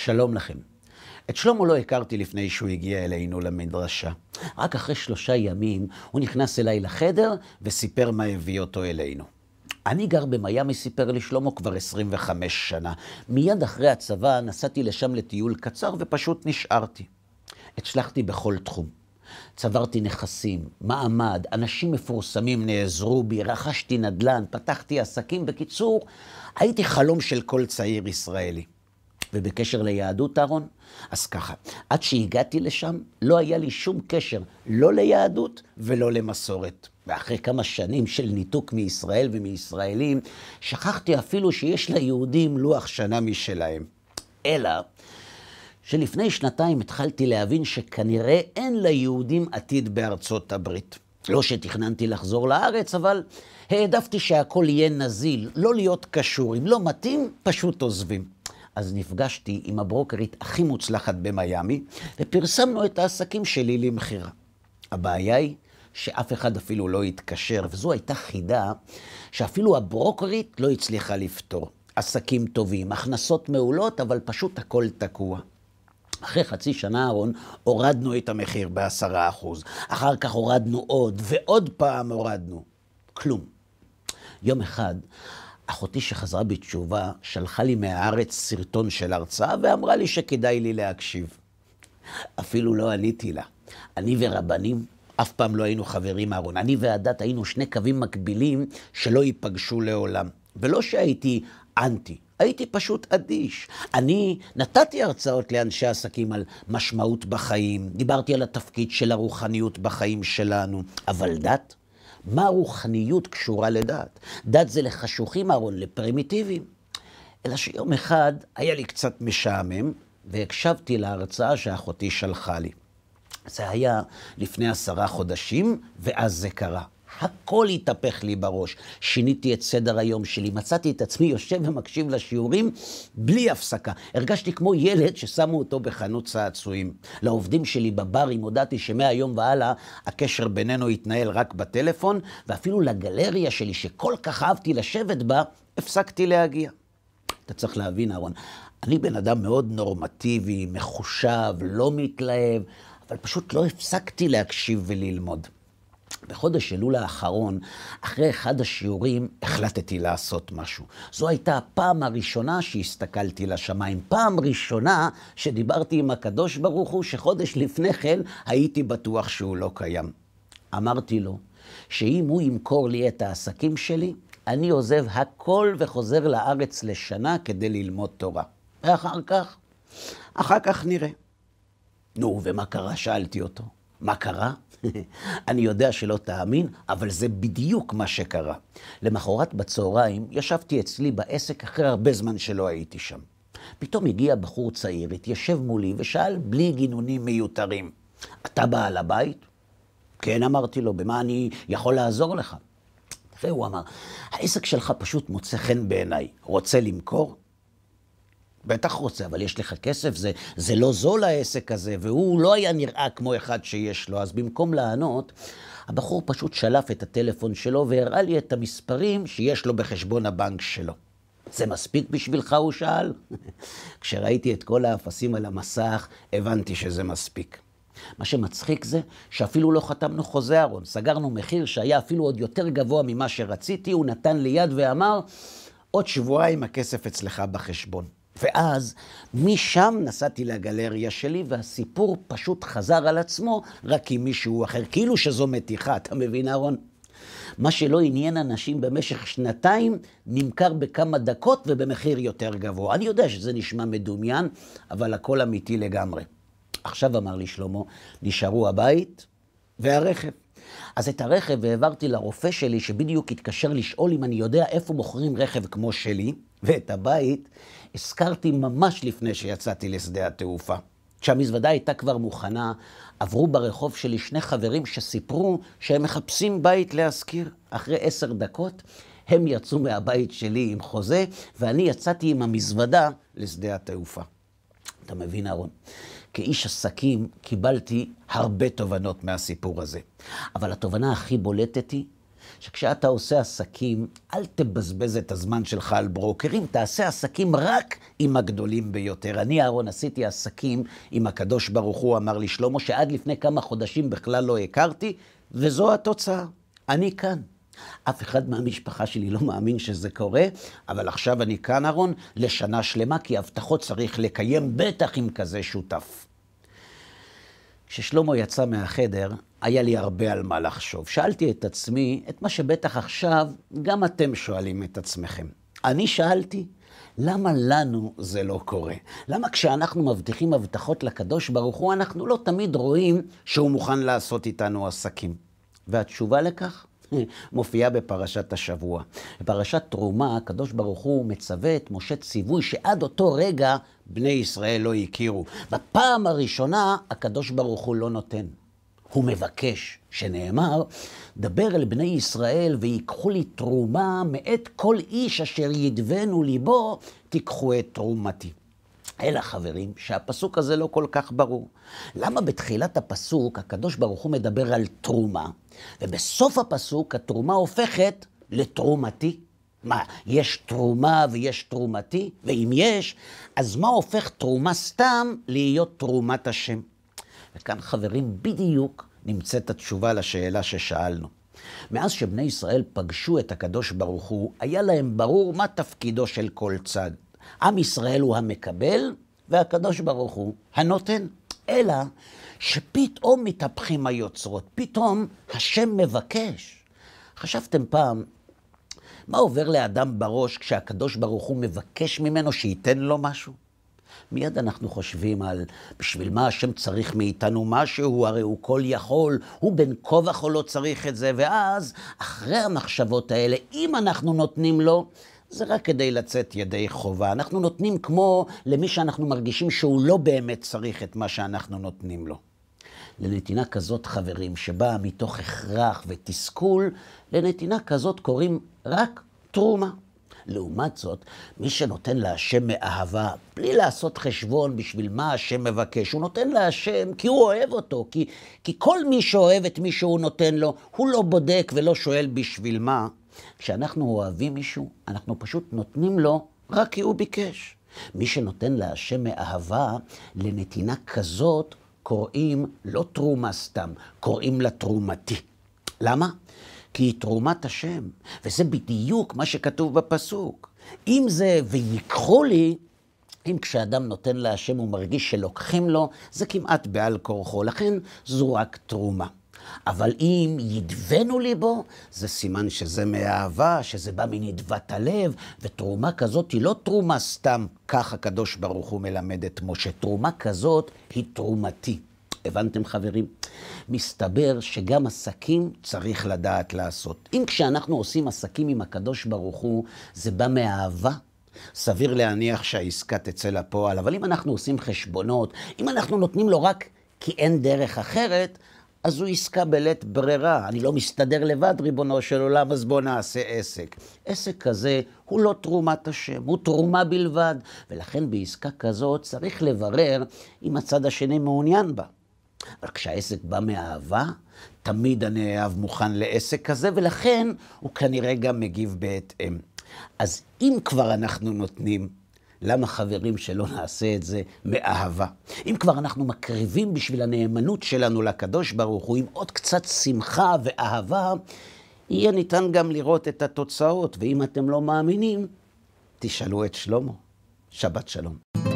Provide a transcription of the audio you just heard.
שלום לכם. את שלמה לא הכרתי לפני שהוא הגיע אלינו למדרשה. רק אחרי 3 ימים הוא נכנס אליי לחדר וסיפר מה הביא אותו אלינו. אני גר במיאמי, סיפר לי שלמה, כבר 25 שנה. מיד אחרי הצבא נסעתי לשם לטיול קצר ופשוט נשארתי. הצלחתי בכל תחום. צברתי נכסים, מעמד, אנשים מפורסמים נעזרו בי, רכשתי נדל"ן, פתחתי עסקים. בקיצור, הייתי חלום של כל צעיר ישראלי. ובקשר ליהדות, אהרון, אז ככה, עד שהגעתי לשם לא היה לי שום קשר, לא ליהדות ולא למסורת. ואחרי כמה שנים של ניתוק מישראל ומישראלים, שכחתי אפילו שיש ליהודים לוח שנה משלהם. אלא שלפני 2 התחלתי להבין שכנראה אין ליהודים עתיד בארצות הברית. לא שתכננתי לחזור לארץ, אבל העדפתי שהכל יהיה נזיל, לא להיות קשור. אם לא מתאים, פשוט עוזבים. אז נפגשתי עם הברוקרית הכי מוצלחת במיאמי, ופרסמנו את העסקים שלי למחירה. הבעיה היא שאף אחד אפילו לא התקשר, וזו הייתה חידה שאפילו הברוקרית לא הצליחה לפתור. עסקים טובים, הכנסות מעולות, אבל פשוט הכל תקוע. אחרי חצי שנה, אהרון, הורדנו את המחיר ב10%. אחר כך הורדנו עוד, ועוד פעם הורדנו. כלום. יום אחד, אחותי שחזרה בתשובה שלחה לי מהארץ סרטון של הרצאה ואמרה לי שכדאי לי להקשיב. אפילו לא עניתי לה. אני ורבנים אף פעם לא היינו חברים, אהרון. אני והדת היינו 2 קווים מקבילים שלא ייפגשו לעולם. ולא שהייתי אנטי, הייתי פשוט אדיש. אני נתתי הרצאות לאנשי עסקים על משמעות בחיים, דיברתי על התפקיד של הרוחניות בחיים שלנו, אבל דת? מה רוחניות קשורה לדת? דת זה לחשוכים, אהרון, לפרימיטיביים. אלא שיום אחד היה לי קצת משעמם, והקשבתי להרצאה שאחותי שלחה לי. זה היה לפני 10 חודשים, ואז זה קרה. הכל התהפך לי בראש. שיניתי את סדר היום שלי, מצאתי את עצמי יושב ומקשיב לשיעורים בלי הפסקה. הרגשתי כמו ילד ששמו אותו בחנות צעצועים. לעובדים שלי בברים הודעתי שמהיום והלאה הקשר בינינו יתנהל רק בטלפון, ואפילו לגלריה שלי שכל כך אהבתי לשבת בה, הפסקתי להגיע. אתה צריך להבין, אהרון, אני בן אדם מאוד נורמטיבי, מחושב, לא מתלהב, אבל פשוט לא הפסקתי להקשיב וללמוד. בחודש אלול האחרון, אחרי אחד השיעורים, החלטתי לעשות משהו. זו הייתה הפעם הראשונה שהסתכלתי לשמיים. פעם ראשונה שדיברתי עם הקדוש ברוך הוא, שחודש לפני כן הייתי בטוח שהוא לא קיים. אמרתי לו שאם הוא ימכור לי את העסקים שלי, אני עוזב הכל וחוזר לארץ לשנה כדי ללמוד תורה. אחר כך נראה. נו, ומה קרה? שאלתי אותו. מה קרה? אני יודע שלא תאמין, אבל זה בדיוק מה שקרה. למחרת בצהריים ישבתי אצלי בעסק אחרי הרבה זמן שלא הייתי שם. פתאום הגיע בחור צעיר, התיישב מולי ושאל בלי גינונים מיותרים. אתה בעל הבית? כן, אמרתי לו, במה אני יכול לעזור לך? והוא אמר, העסק שלך פשוט מוצא חן בעיניי. רוצה למכור? בטח רוצה, אבל יש לך כסף, זה לא זול העסק הזה, והוא לא היה נראה כמו אחד שיש לו. אז במקום לענות, הבחור פשוט שלף את הטלפון שלו והראה לי את המספרים שיש לו בחשבון הבנק שלו. זה מספיק בשבילך? הוא שאל. כשראיתי את כל האפסים על המסך, הבנתי שזה מספיק. מה שמצחיק זה שאפילו לא חתמנו חוזה, אהרון. סגרנו מחיר שהיה אפילו עוד יותר גבוה ממה שרציתי. הוא נתן לי יד ואמר, עוד שבועיים הכסף אצלך בחשבון. ואז משם נסעתי לגלריה שלי, והסיפור פשוט חזר על עצמו רק עם מישהו אחר. כאילו שזו מתיחה, אתה מבין, אהרון? מה שלא עניין אנשים במשך 2 נמכר בכמה דקות ובמחיר יותר גבוה. אני יודע שזה נשמע מדומיין, אבל הכל אמיתי לגמרי. עכשיו אמר לי שלמה, נשארו הבית והרכב. אז את הרכב העברתי לרופא שלי שבדיוק התקשר לשאול אם אני יודע איפה מוכרים רכב כמו שלי, ואת הבית הזכרתי ממש לפני שיצאתי לשדה התעופה. כשהמזוודה הייתה כבר מוכנה, עברו ברחוב שלי 2 חברים שסיפרו שהם מחפשים בית להשכיר. אחרי 10 דקות הם יצאו מהבית שלי עם חוזה, ואני יצאתי עם המזוודה לשדה התעופה. אתה מבין, אהרון? כאיש עסקים קיבלתי הרבה תובנות מהסיפור הזה. אבל התובנה הכי בולטת היא שכשאתה עושה עסקים, אל תבזבז את הזמן שלך על ברוקרים, תעשה עסקים רק עם הגדולים ביותר. אני, אהרון, עשיתי עסקים עם הקדוש ברוך הוא, אמר לי שלמה, שעד לפני כמה חודשים בכלל לא הכרתי, וזו התוצאה. אני כאן. אף אחד מהמשפחה שלי לא מאמין שזה קורה, אבל עכשיו אני כאן, אהרון, לשנה שלמה, כי הבטחות צריך לקיים, בטח עם כזה שותף. כששלמה יצא מהחדר, היה לי הרבה על מה לחשוב. שאלתי את עצמי, את מה שבטח עכשיו גם אתם שואלים את עצמכם. אני שאלתי, למה לנו זה לא קורה? למה כשאנחנו מבטיחים הבטחות לקדוש ברוך הוא, אנחנו לא תמיד רואים שהוא מוכן לעשות איתנו עסקים? והתשובה לכך מופיעה בפרשת השבוע. בפרשת תרומה, הקדוש ברוך הוא מצווה את משה ציווי שעד אותו רגע בני ישראל לא הכירו. בפעם הראשונה הקדוש ברוך הוא לא נותן. הוא מבקש, שנאמר, דבר אל בני ישראל ויקחו לי תרומה מאת כל איש אשר ידבנו ליבו, תיקחו את תרומתי. אלא חברים, שהפסוק הזה לא כל כך ברור. למה בתחילת הפסוק הקדוש ברוך הוא מדבר על תרומה, ובסוף הפסוק התרומה הופכת לתרומתי? מה, יש תרומה ויש תרומתי? ואם יש, אז מה הופך תרומה סתם להיות תרומת השם? וכאן חברים בדיוק נמצאת התשובה לשאלה ששאלנו. מאז שבני ישראל פגשו את הקדוש ברוך הוא, היה להם ברור מה תפקידו של כל צד. עם ישראל הוא המקבל, והקדוש ברוך הוא הנותן. אלא שפתאום מתהפכים היוצרות, פתאום השם מבקש. חשבתם פעם, מה עובר לאדם בראש כשהקדוש ברוך הוא מבקש ממנו שייתן לו משהו? מיד אנחנו חושבים על בשביל מה השם צריך מאיתנו משהו, הרי הוא כל יכול, הוא בין כה וכה לא צריך את זה, ואז אחרי המחשבות האלה, אם אנחנו נותנים לו, זה רק כדי לצאת ידי חובה. אנחנו נותנים כמו למי שאנחנו מרגישים שהוא לא באמת צריך את מה שאנחנו נותנים לו. לנתינה כזאת, חברים, שבאה מתוך הכרח ותסכול, לנתינה כזאת קוראים רק תרומה. לעומת זאת, מי שנותן להשם מאהבה, בלי לעשות חשבון בשביל מה השם מבקש, הוא נותן להשם כי הוא אוהב אותו, כי כל מי שאוהב את מי שהוא נותן לו, הוא לא בודק ולא שואל בשביל מה. כשאנחנו אוהבים מישהו, אנחנו פשוט נותנים לו רק כי הוא ביקש. מי שנותן להשם מאהבה, לנתינה כזאת קוראים לא תרומה סתם, קוראים לה תרומתי. למה? כי היא תרומת השם, וזה בדיוק מה שכתוב בפסוק. אם זה ויקחו לי, אם כשאדם נותן להשם הוא מרגיש שלוקחים לו, זה כמעט בעל כורחו, לכן זו רק תרומה. אבל אם ידבנו ליבו, זה סימן שזה מאהבה, שזה בא מנדבת הלב, ותרומה כזאת היא לא תרומה סתם, כך הקדוש ברוך הוא מלמד את משה. תרומה כזאת היא תרומתי. הבנתם חברים? מסתבר שגם עסקים צריך לדעת לעשות. אם כשאנחנו עושים עסקים עם הקדוש ברוך הוא, זה בא מאהבה, סביר להניח שהעסקה תצא לפועל, אבל אם אנחנו עושים חשבונות, אם אנחנו נותנים לו רק כי אין דרך אחרת, אז הוא עסקה בלית ברירה. אני לא מסתדר לבד, ריבונו של עולם, אז בוא נעשה עסק. עסק כזה הוא לא תרומת השם, הוא תרומה בלבד, ולכן בעסקה כזאת צריך לברר אם הצד השני מעוניין בה. אבל כשהעסק בא מאהבה, תמיד הנאהב מוכן לעסק כזה, ולכן הוא כנראה גם מגיב בהתאם. אז אם כבר אנחנו נותנים, למה חברים שלא נעשה את זה מאהבה? אם כבר אנחנו מקריבים בשביל הנאמנות שלנו לקדוש ברוך הוא, עם עוד קצת שמחה ואהבה, יהיה ניתן גם לראות את התוצאות, ואם אתם לא מאמינים, תשאלו את שלמה. שבת שלום.